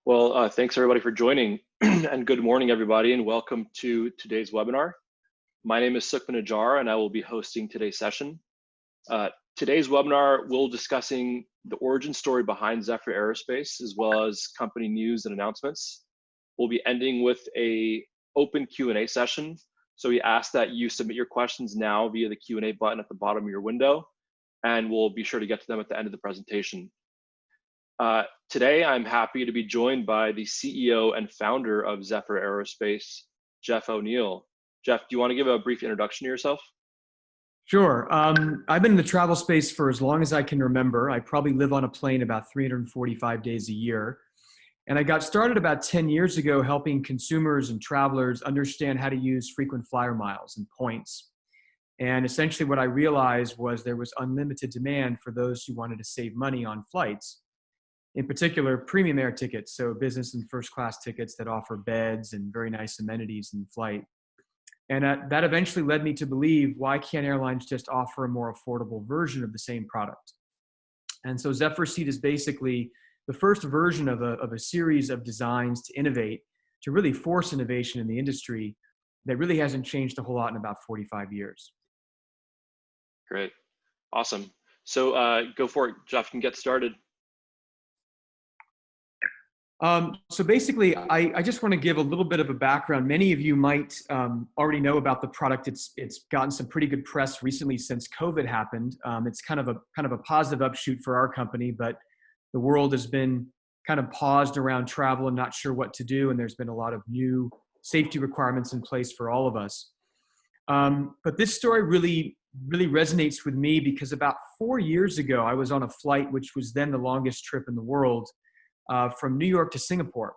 Thanks everybody for joining and good morning everybody and welcome to today's webinar. My name is Sukman Ajar and I will be hosting today's session. Today's webinar will discussing the origin story behind Zephyr Aerospace as well as company news and announcements. We'll be ending with a open Q&A session. So we ask that you submit your questions now via the Q&A button at the bottom of your window, and we'll be sure to get to them at the end of the presentation. Today, I'm happy to be joined by the CEO and founder of Zephyr Aerospace, Jeff O'Neill. Jeff, do you want to give a brief introduction to yourself? Sure. I've been in the travel space for as long as I can remember. I probably live on a plane about 345 days a year. And I got started about 10 years ago helping consumers and travelers understand how to use frequent flyer miles and points. And essentially what I realized was there was unlimited demand for those who wanted to save money on flights. In particular, premium air tickets, so business and first class tickets that offer beds and very nice amenities in flight. And that eventually led me to believe, why can't airlines just offer a more affordable version of the same product? And so Zephyr Seat is basically the first version of a series of designs to innovate, to really force innovation in the industry that really hasn't changed a whole lot in about 45 years. Great, awesome. So go for it, Jeff, you can get started. So basically, I just want to give a little bit of a background. Many of you might already know about the product. It's gotten some pretty good press recently since COVID happened. It's kind of a positive upshoot for our company, but the world has been kind of paused around travel and not sure what to do. And there's been a lot of new safety requirements in place for all of us. But this story really resonates with me because about 4 years ago, I was on a flight, which was then the longest trip in the world, from New York to Singapore.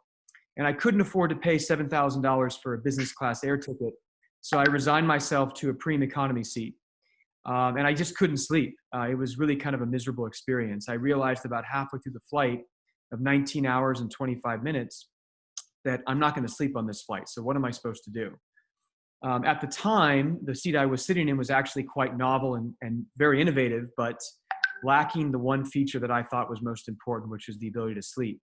And I couldn't afford to pay $7,000 for a business class air ticket. So I resigned myself to a premium economy seat. And I just couldn't sleep. It was really kind of a miserable experience. I realized about halfway through the flight of 19 hours and 25 minutes that I'm not going to sleep on this flight. So what am I supposed to do? At the time, the seat I was sitting in was actually quite novel and very innovative, but lacking the one feature that I thought was most important, which is the ability to sleep.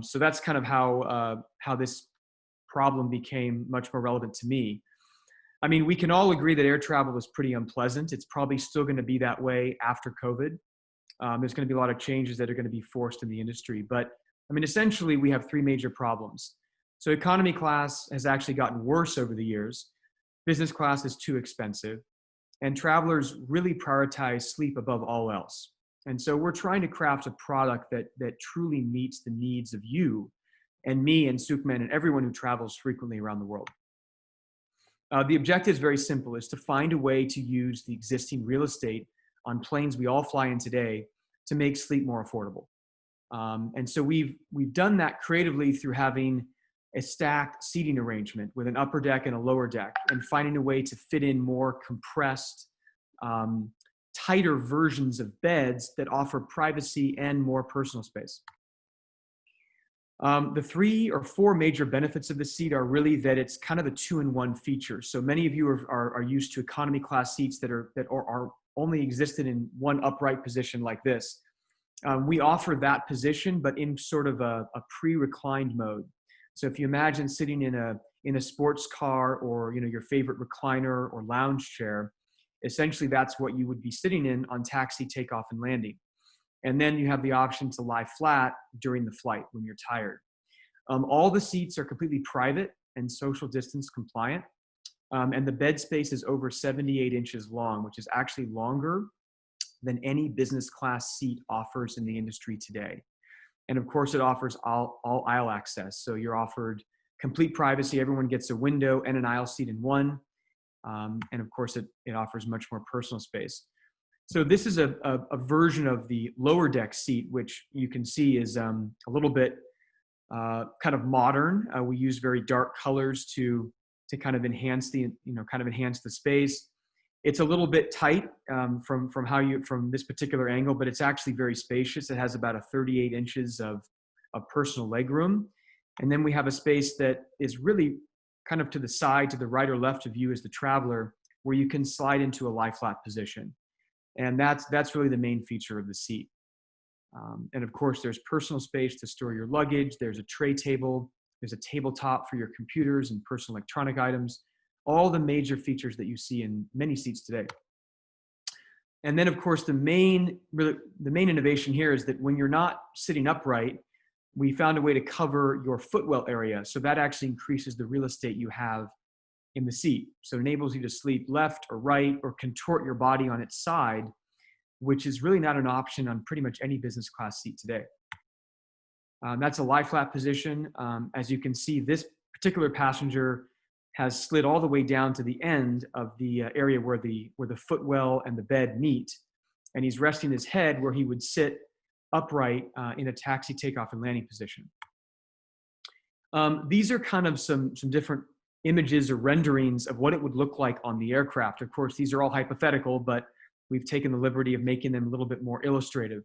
So that's kind of how this problem became much more relevant to me. I mean, we can all agree that air travel is pretty unpleasant. It's probably still going to be that way after COVID. There's going to be a lot of changes that are going to be forced in the industry. But I mean, essentially, we have three major problems. So economy class has actually gotten worse over the years. Business class is too expensive. And travelers really prioritize sleep above all else. And so we're trying to craft a product that truly meets the needs of you and me and Sukman and everyone who travels frequently around the world. The objective is very simple, is to find a way to use the existing real estate on planes we all fly in today to make sleep more affordable. And so we've done that creatively through having a stacked seating arrangement with an upper deck and a lower deck, and finding a way to fit in more compressed, tighter versions of beds that offer privacy and more personal space. The 3 or 4 major benefits of the seat are really that it's kind of a 2-in-1 feature. So many of you are used to economy class seats that are only existed in one upright position like this. We offer that position, but in sort of a pre-reclined mode. So if you imagine sitting in a sports car or your favorite recliner or lounge chair, essentially that's what you would be sitting in on taxi, takeoff, and landing. And then you have the option to lie flat during the flight when you're tired. All the seats are completely private and social distance compliant. And the bed space is over 78 inches long, which is actually longer than any business class seat offers in the industry today. And of course, it offers all aisle access. So you're offered complete privacy. Everyone gets a window and an aisle seat in one. And of course, it offers much more personal space. So this is a version of the lower deck seat, which you can see is a little bit kind of modern. We use very dark colors to kind of enhance the space. It's a little bit tight from this particular angle, but it's actually very spacious. It has about 38 inches of personal legroom. And then we have a space that is really kind of to the side, to the right or left of you as the traveler, where you can slide into a lie flat position. And that's really the main feature of the seat. And of course, there's personal space to store your luggage. There's a tray table. There's a tabletop for your computers and personal electronic items. All the major features that you see in many seats today. And then, of course, the main innovation here is that when you're not sitting upright, we found a way to cover your footwell area. So that actually increases the real estate you have in the seat. So it enables you to sleep left or right or contort your body on its side, which is really not an option on pretty much any business class seat today. That's a lie flat position. As you can see, this particular passenger has slid all the way down to the end of the area where the footwell and the bed meet. And he's resting his head where he would sit upright in a taxi takeoff and landing position. These are kind of some different images or renderings of what it would look like on the aircraft. Of course, these are all hypothetical, but we've taken the liberty of making them a little bit more illustrative.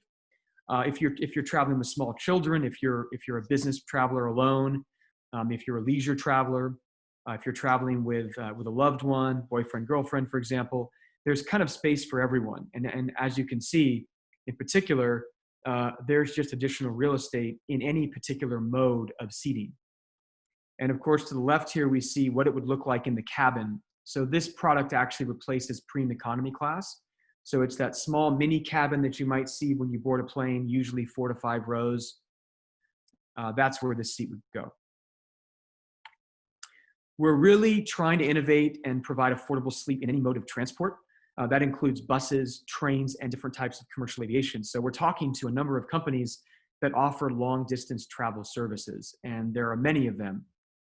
If you're traveling with small children, if you're a business traveler alone, if you're a leisure traveler, if you're traveling with a loved one, boyfriend, girlfriend, for example, there's kind of space for everyone. And as you can see, in particular, there's just additional real estate in any particular mode of seating. And of course, to the left here, we see what it would look like in the cabin. So this product actually replaces premium economy class. So it's that small mini cabin that you might see when you board a plane, usually 4 to 5 rows. That's where this seat would go. We're really trying to innovate and provide affordable sleep in any mode of transport. That includes buses, trains, and different types of commercial aviation. So we're talking to a number of companies that offer long distance travel services, and there are many of them.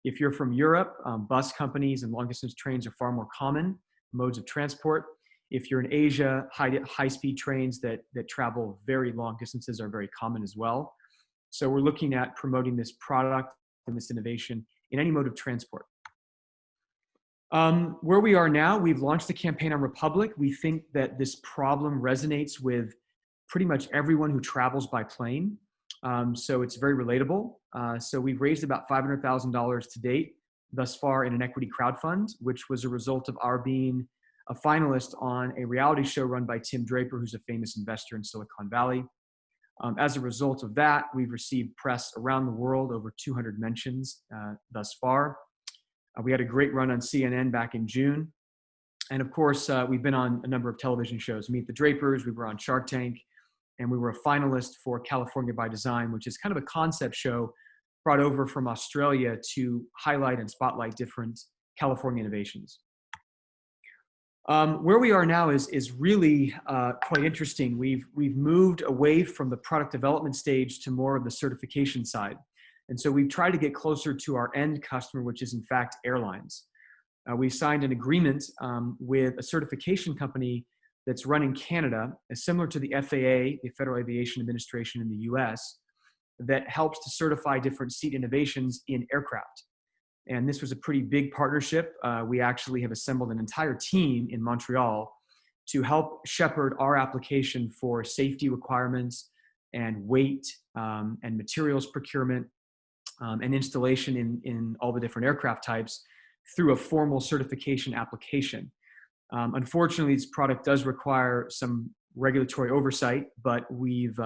If you're from Europe, bus companies and long distance trains are far more common modes of transport. If you're in Asia, high-speed trains that travel very long distances are very common as well. So we're looking at promoting this product and this innovation in any mode of transport. Where we are now, we've launched the campaign on Republic. We think that this problem resonates with pretty much everyone who travels by plane. So it's very relatable. So we've raised about $500,000 to date thus far in an equity crowdfund, which was a result of our being a finalist on a reality show run by Tim Draper, who's a famous investor in Silicon Valley. As a result of that, we've received press around the world, over 200 mentions thus far. We had a great run on CNN back in June. And of course, we've been on a number of television shows, Meet the Drapers, we were on Shark Tank, and we were a finalist for California by Design, which is kind of a concept show brought over from Australia to highlight and spotlight different California innovations. Where we are now is really quite interesting. We've moved away from the product development stage to more of the certification side. And so we've tried to get closer to our end customer, which is in fact airlines. We signed an agreement with a certification company that's run in Canada, similar to the FAA, the Federal Aviation Administration in the US, that helps to certify different seat innovations in aircraft. And this was a pretty big partnership. We actually have assembled an entire team in Montreal to help shepherd our application for safety requirements and weight and materials procurement and installation in all the different aircraft types through a formal certification application. Unfortunately, this product does require some regulatory oversight, but we've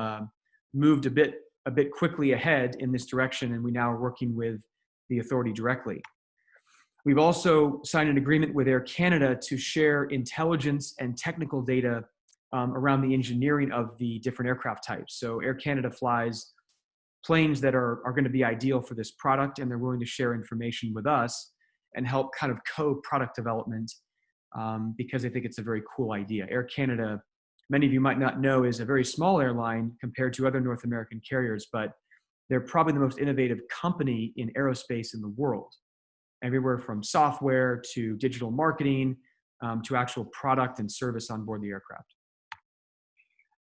moved a bit quickly ahead in this direction, and we now are working with the authority directly. We've also signed an agreement with Air Canada to share intelligence and technical data around the engineering of the different aircraft types. So Air Canada flies planes that are going to be ideal for this product, and they're willing to share information with us and help kind of co-product development because I think it's a very cool idea. Air Canada, many of you might not know, is a very small airline compared to other North American carriers, but they're probably the most innovative company in aerospace in the world. Everywhere from software to digital marketing to actual product and service on board the aircraft.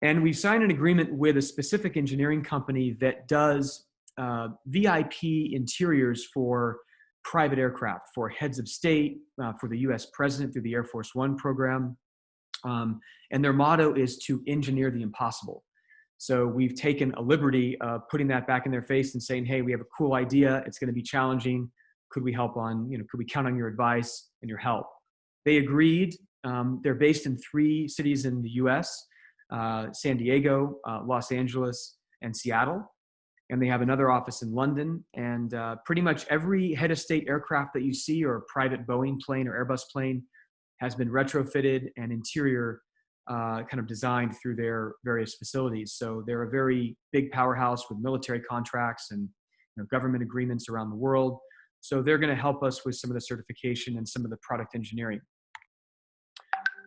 And we signed an agreement with a specific engineering company that does VIP interiors for private aircraft, for heads of state, for the US president through the Air Force One program. And their motto is to engineer the impossible. So we've taken a liberty of putting that back in their face and saying, hey, we have a cool idea. It's going to be challenging. Could we help on, could we count on your advice and your help? They agreed. They're based in 3 cities in the US. San Diego, Los Angeles, and Seattle. And they have another office in London. And pretty much every head of state aircraft that you see, or private Boeing plane or Airbus plane, has been retrofitted and interior kind of designed through their various facilities. So they're a very big powerhouse with military contracts and government agreements around the world. So they're going to help us with some of the certification and some of the product engineering.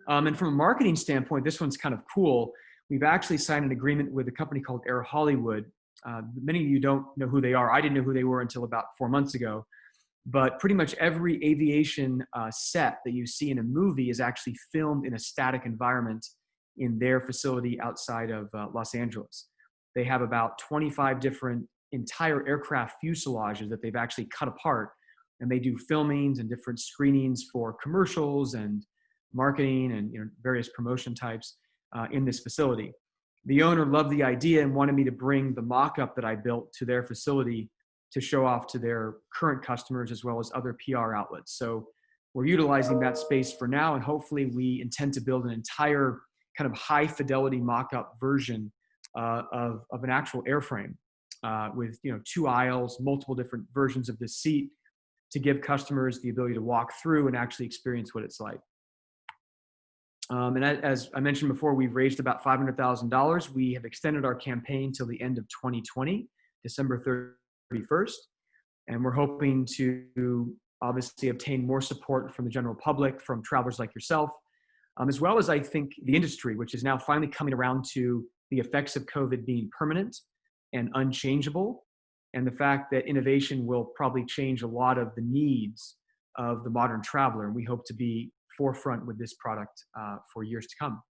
And from a marketing standpoint, this one's kind of cool. We've actually signed an agreement with a company called Air Hollywood. Many of you don't know who they are. I didn't know who they were until about 4 months ago. But pretty much every aviation set that you see in a movie is actually filmed in a static environment in their facility outside of Los Angeles. They have about 25 different entire aircraft fuselages that they've actually cut apart, and they do filmings and different screenings for commercials and marketing and various promotion types in this facility. The owner loved the idea and wanted me to bring the mock-up that I built to their facility to show off to their current customers as well as other PR outlets. So we're utilizing that space for now, and hopefully we intend to build an entire kind of high fidelity mock-up version of an actual airframe with 2 aisles, multiple different versions of the seat to give customers the ability to walk through and actually experience what it's like. And as I mentioned before, we've raised about $500,000. We have extended our campaign till the end of 2020, December 31st. And we're hoping to obviously obtain more support from the general public, from travelers like yourself, as well as I think the industry, which is now finally coming around to the effects of COVID being permanent and unchangeable, and the fact that innovation will probably change a lot of the needs of the modern traveler. And we hope to be forefront with this product for years to come.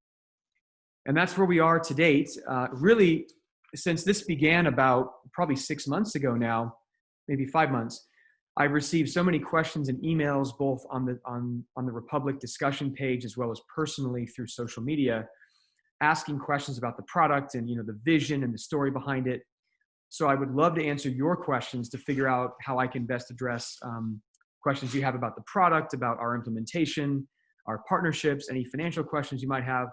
And that's where we are to date. Really, since this began about probably 6 months ago now, maybe 5 months, I've received so many questions and emails, both on the Republic discussion page as well as personally through social media, asking questions about the product and the vision and the story behind it. So I would love to answer your questions to figure out how I can best address questions you have about the product, about our implementation, our partnerships, any financial questions you might have.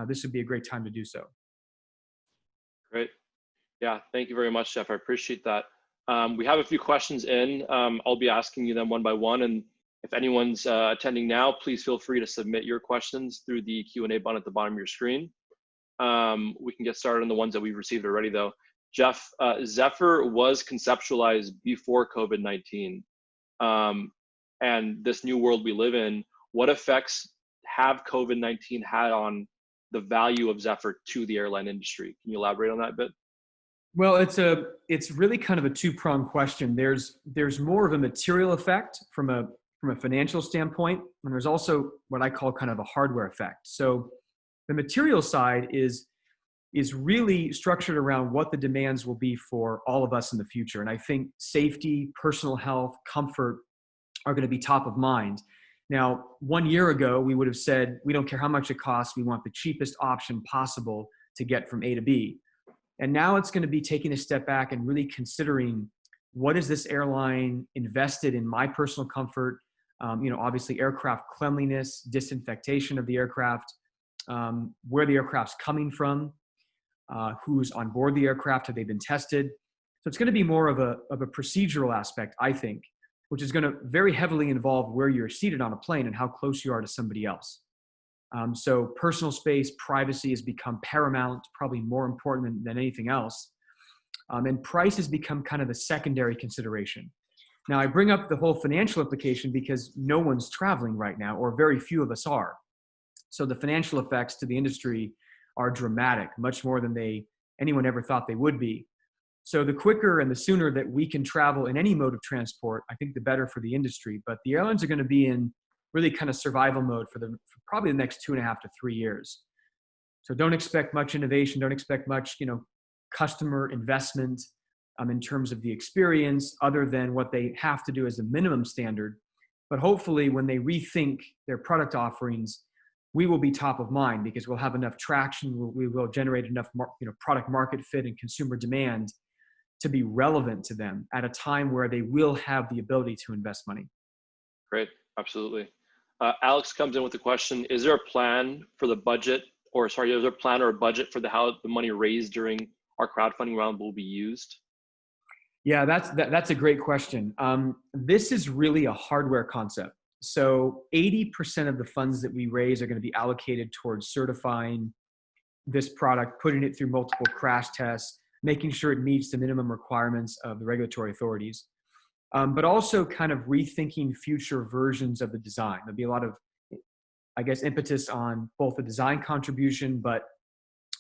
This would be a great time to do so. Great. Yeah, thank you very much, Jeff. I appreciate that. We have a few questions in. I'll be asking you them one by one. And if anyone's attending now, please feel free to submit your questions through the Q&A button at the bottom of your screen. We can get started on the ones that we've received already, though. Jeff, Zephyr was conceptualized before COVID-19. And this new world we live in, what effects have COVID-19 had on the value of Zephyr to the airline industry? Can you elaborate on that a bit? Well, it's really kind of a two-pronged question. There's more of a material effect from a financial standpoint, and there's also what I call kind of a hardware effect. So the material side is really structured around what the demands will be for all of us in the future. And I think safety, personal health, comfort are going to be top of mind. Now, 1 year ago, we would have said, we don't care how much it costs, we want the cheapest option possible to get from A to B. And now it's going to be taking a step back and really considering, what is this airline invested in my personal comfort? Obviously aircraft cleanliness, disinfectation of the aircraft, where the aircraft's coming from, who's on board the aircraft, have they been tested? So it's going to be more of a procedural aspect, I think, which is going to very heavily involve where you're seated on a plane and how close you are to somebody else. So personal space, privacy has become paramount, probably more important than anything else. And price has become kind of the secondary consideration. Now, I bring up the whole financial implication because no one's traveling right now, or very few of us are. So the financial effects to the industry are dramatic, much more than anyone ever thought they would be. So the quicker and the sooner that we can travel in any mode of transport, I think the better for the industry. But the airlines are going to be in really kind of survival mode for probably the next 2.5 to 3 years. So don't expect much innovation. Don't expect much, customer investment in terms of the experience, other than what they have to do as a minimum standard. But hopefully, when they rethink their product offerings, we will be top of mind because we'll have enough traction. We will generate enough, product market fit and consumer demand to be relevant to them at a time where they will have the ability to invest money. Great, absolutely. Alex comes in with the question, is there a plan for the budget or sorry, is there a plan or a budget for how the money raised during our crowdfunding round will be used? Yeah, that's a great question. This is really a hardware concept. So 80% of the funds that we raise are going to be allocated towards certifying this product, putting it through multiple crash tests, making sure it meets the minimum requirements of the regulatory authorities, but also kind of rethinking future versions of the design. There'll be a lot of, I guess, impetus on both the design contribution, but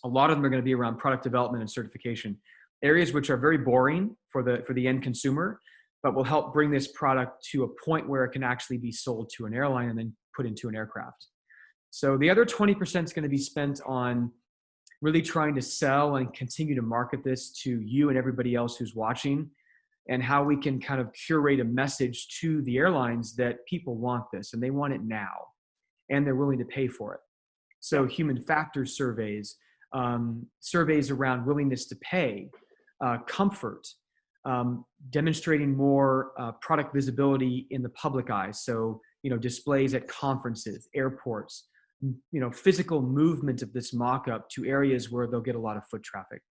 a lot of them are going to be around product development and certification, areas which are very boring for the end consumer, but will help bring this product to a point where it can actually be sold to an airline and then put into an aircraft. So the other 20% is going to be spent on really trying to sell and continue to market this to you and everybody else who's watching, and how we can kind of curate a message to the airlines that people want this and they want it now and they're willing to pay for it. So human factors surveys, surveys around willingness to pay, comfort, demonstrating more product visibility in the public eye. So, displays at conferences, airports, physical movement of this mock-up to areas where they'll get a lot of foot traffic.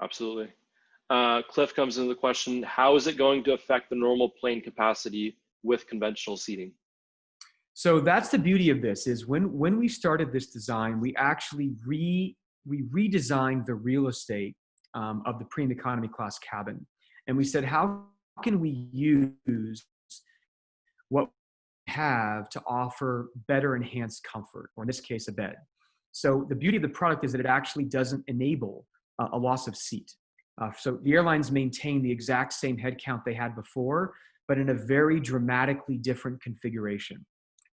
Absolutely. Cliff comes into the question, how is it going to affect the normal plane capacity with conventional seating? So that's the beauty of this, is when we started this design, we actually redesigned the real estate of the premium economy class cabin. And we said, how can we use what we have to offer better enhanced comfort, or in this case, a bed? So the beauty of the product is that it actually doesn't enable a loss of seat. So the airlines maintain the exact same head count they had before, but in a very dramatically different configuration.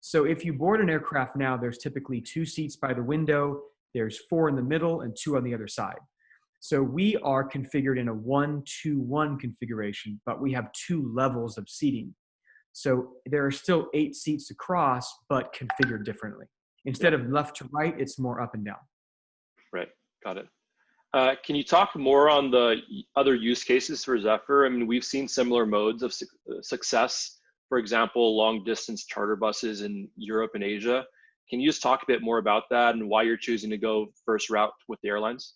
So if you board an aircraft now, there's typically 2 seats by the window, there's 4 in the middle and 2 on the other side. So we are configured in a 1-2-1 configuration, but we have 2 levels of seating. So there are still 8 seats across, but configured differently. Instead of left to right, it's more up and down. Right, got it. Can you talk more on the other use cases for Zephyr? I mean, we've seen similar modes of success. For example, long distance charter buses in Europe and Asia. Can you just talk a bit more about that and why you're choosing to go first route with the airlines?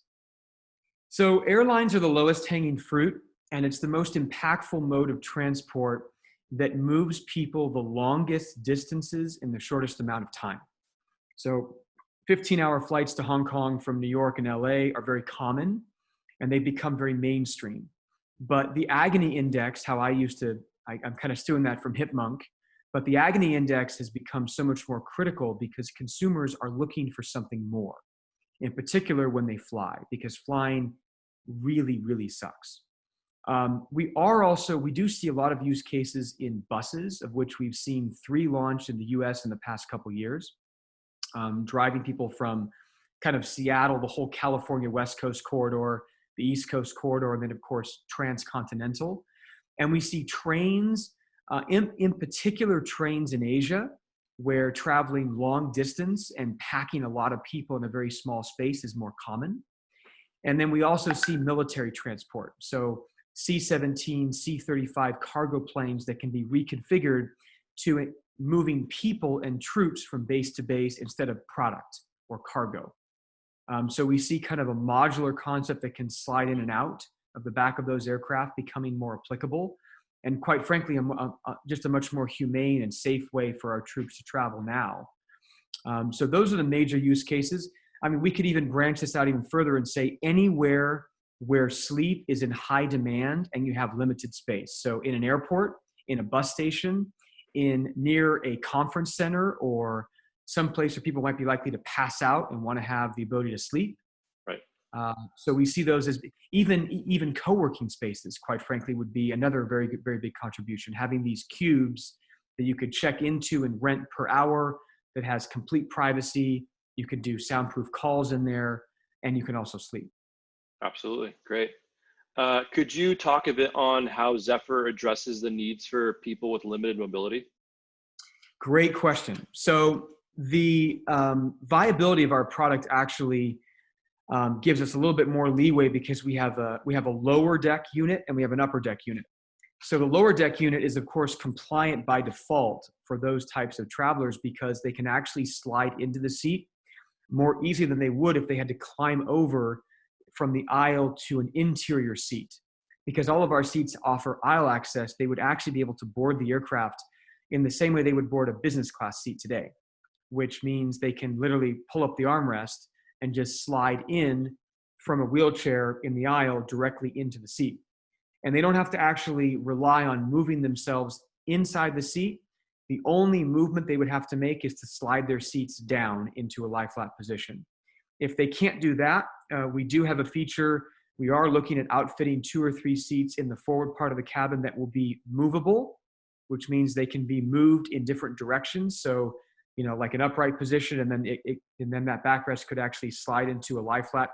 So airlines are the lowest hanging fruit, and it's the most impactful mode of transport that moves people the longest distances in the shortest amount of time. So 15-hour flights to Hong Kong from New York and LA are very common, and they become very mainstream. But the agony index, how I'm kind of stealing that from Hipmunk, but the agony index has become so much more critical because consumers are looking for something more, in particular when they fly, because flying really, really sucks. We do see a lot of use cases in buses, of which we've seen 3 launched in the US in the past couple years, driving people from kind of Seattle, the whole California West Coast corridor, the East Coast corridor, and then of course, transcontinental. And we see trains, in particular trains in Asia, where traveling long distance and packing a lot of people in a very small space is more common. And then we also see military transport. So C-17, C-35 cargo planes that can be reconfigured to moving people and troops from base to base instead of product or cargo. So we see kind of a modular concept that can slide in and out of the back of those aircraft becoming more applicable. And quite frankly, just a much more humane and safe way for our troops to travel now. So those are the major use cases. I mean, we could even branch this out even further and say anywhere where sleep is in high demand and you have limited space. So in an airport, in a bus station, near a conference center, or some place where people might be likely to pass out and want to have the ability to sleep. Right. So we see those as even co-working spaces, quite frankly, would be another very big contribution. Having these cubes that you could check into and rent per hour that has complete privacy. You could do soundproof calls in there, and you can also sleep. Absolutely, great. Could you talk a bit on how Zephyr addresses the needs for people with limited mobility? Great question. So the viability of our product actually gives us a little bit more leeway because we have a lower deck unit and we have an upper deck unit. So the lower deck unit is of course compliant by default for those types of travelers because they can actually slide into the seat more easily than they would if they had to climb over from the aisle to an interior seat. Because all of our seats offer aisle access, they would actually be able to board the aircraft in the same way they would board a business class seat today, which means they can literally pull up the armrest and just slide in from a wheelchair in the aisle directly into the seat. And they don't have to actually rely on moving themselves inside the seat. The only movement they would have to make is to slide their seats down into a lie flat position. If they can't do that, we do have a feature. We are looking at outfitting 2 or 3 seats in the forward part of the cabin that will be movable, which means they can be moved in different directions. So, like an upright position, and then that backrest could actually slide into a lie flat,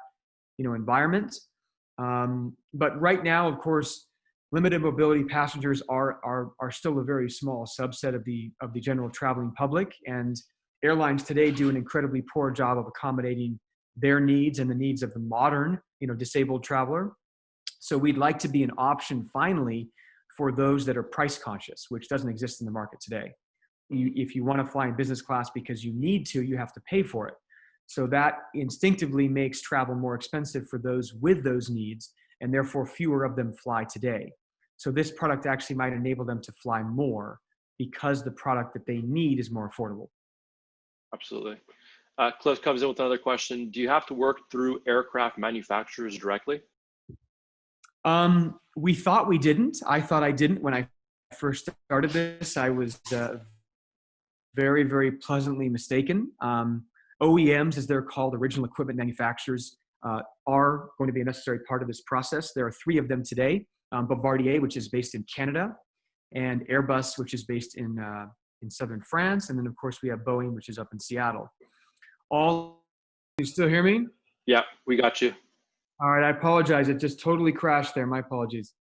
environment. But right now, of course, limited mobility passengers are still a very small subset of the general traveling public, and airlines today do an incredibly poor job of accommodating their needs and the needs of the modern, disabled traveler. So we'd like to be an option finally for those that are price conscious, which doesn't exist in the market today. If you want to fly in business class because you need to, you have to pay for it. So that instinctively makes travel more expensive for those with those needs, and therefore fewer of them fly today. So this product actually might enable them to fly more because the product that they need is more affordable. Absolutely. Cliff comes in with another question. Do you have to work through aircraft manufacturers directly? We thought we didn't. I thought I didn't when I first started this. I was very, very pleasantly mistaken. OEMs, as they're called, original equipment manufacturers, are going to be a necessary part of this process. There are 3 of them today: Bombardier, which is based in Canada, and Airbus, which is based in southern France, and then of course we have Boeing, which is up in Seattle. You still hear me? Yeah, we got you. All right, I apologize. It just totally crashed there. My apologies.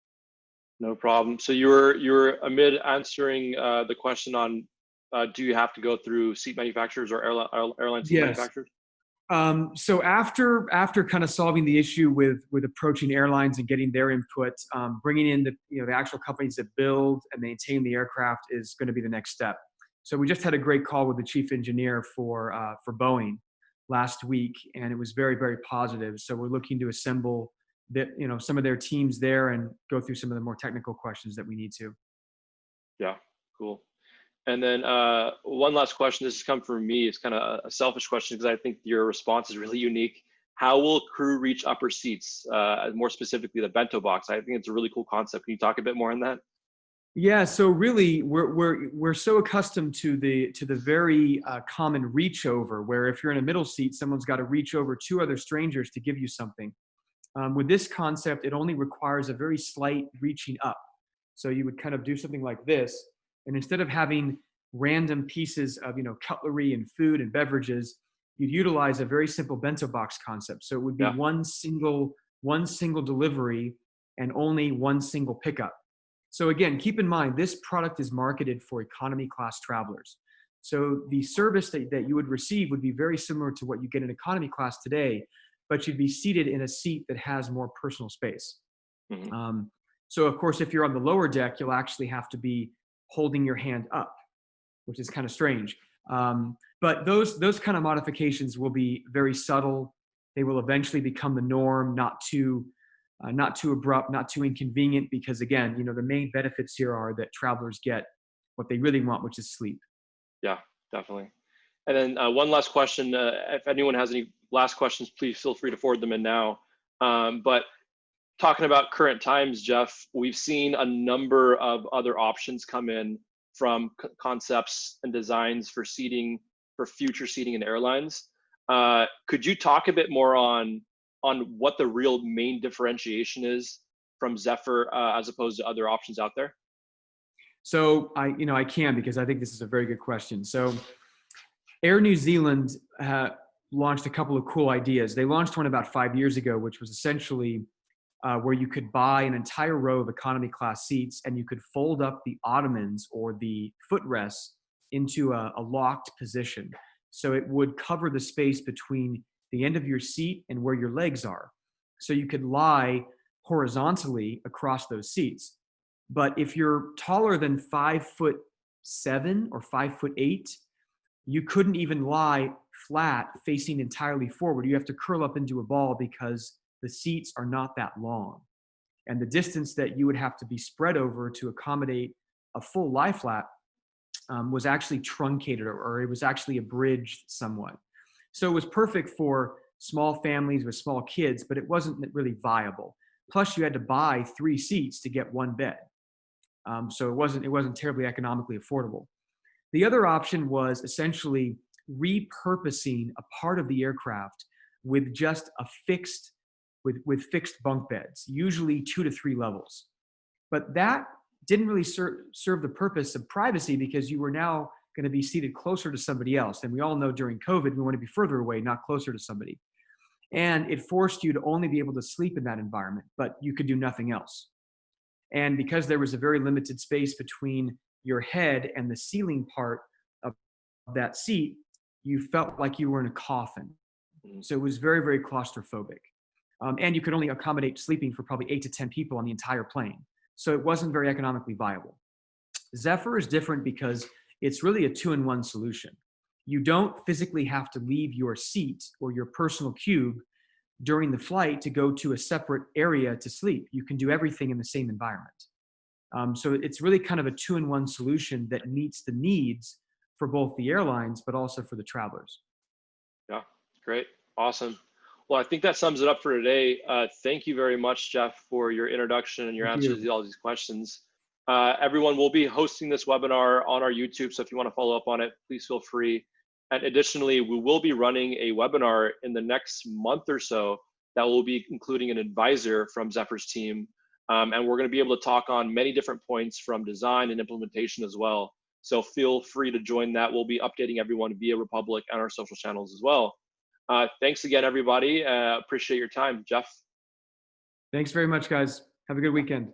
No problem. So you were amid answering the question on do you have to go through seat manufacturers or airline seat manufacturers? So after kind of solving the issue with approaching airlines and getting their input, bringing in the actual companies that build and maintain the aircraft is going to be the next step. So we just had a great call with the chief engineer for Boeing last week, and it was very, very positive. So we're looking to assemble some of their teams there and go through some of the more technical questions that we need to. Yeah, cool. And then one last question. This has come from me. It's kind of a selfish question because I think your response is really unique. How will crew reach upper seats? More specifically, the Bento box. I think it's a really cool concept. Can you talk a bit more on that? Yeah. So really, we're so accustomed to the very common reach over, where if you're in a middle seat, someone's got to reach over 2 other strangers to give you something. With this concept, it only requires a very slight reaching up. So you would kind of do something like this. And instead of having random pieces of, cutlery and food and beverages, you'd utilize a very simple bento box concept. So it would be one single delivery and only one single pickup. So again, keep in mind, this product is marketed for economy class travelers. So the service that you would receive would be very similar to what you get in economy class today, but you'd be seated in a seat that has more personal space. Mm-hmm. So of course, if you're on the lower deck, you'll actually have to be holding your hand up, which is kind of strange. But those kind of modifications will be very subtle. They will eventually become the norm, not too abrupt, not too inconvenient, because again, the main benefits here are that travelers get what they really want, which is sleep. Yeah, definitely. And then one last question. If anyone has any last questions, please feel free to forward them in now. But talking about current times, Jeff, we've seen a number of other options come in from concepts and designs for seating, for future seating in airlines. Could you talk a bit more on what the real main differentiation is from Zephyr as opposed to other options out there? So I can, because I think this is a very good question. So Air New Zealand launched a couple of cool ideas. They launched one about 5 years ago, which was essentially where you could buy an entire row of economy class seats and you could fold up the ottomans or the footrests into a locked position. So it would cover the space between the end of your seat and where your legs are. So you could lie horizontally across those seats. But if you're taller than 5'7" or 5'8", you couldn't even lie flat facing entirely forward. You have to curl up into a ball because the seats are not that long. And the distance that you would have to be spread over to accommodate a full lie flat was actually truncated, or it was actually abridged somewhat. So it was perfect for small families with small kids, but it wasn't really viable. Plus, you had to buy 3 seats to get 1 bed. So it wasn't terribly economically affordable. The other option was essentially repurposing a part of the aircraft with just a fixed bunk beds, usually 2 to 3 levels. But that didn't really serve the purpose of privacy, because you were now going to be seated closer to somebody else. And we all know during COVID, we want to be further away, not closer to somebody. And it forced you to only be able to sleep in that environment, but you could do nothing else. And because there was a very limited space between your head and the ceiling part of that seat, you felt like you were in a coffin. So it was very, very claustrophobic. And you could only accommodate sleeping for probably 8 to 10 people on the entire plane. So it wasn't very economically viable. Zephyr is different because it's really a 2-in-1 solution. You don't physically have to leave your seat or your personal cube during the flight to go to a separate area to sleep. You can do everything in the same environment. So it's really kind of a 2-in-1 solution that meets the needs for both the airlines, but also for the travelers. Yeah, great. Awesome. Well, I think that sums it up for today. Thank you very much, Jeff, for your introduction and your answers to all these questions. Everyone will be hosting this webinar on our YouTube, so if you want to follow up on it, please feel free. And additionally, we will be running a webinar in the next month or so that will be including an advisor from Zephyr's team. And we're going to be able to talk on many different points from design and implementation as well. So feel free to join that. We'll be updating everyone via Republic and our social channels as well. Thanks again, everybody. Appreciate your time, Jeff. Thanks very much, guys. Have a good weekend.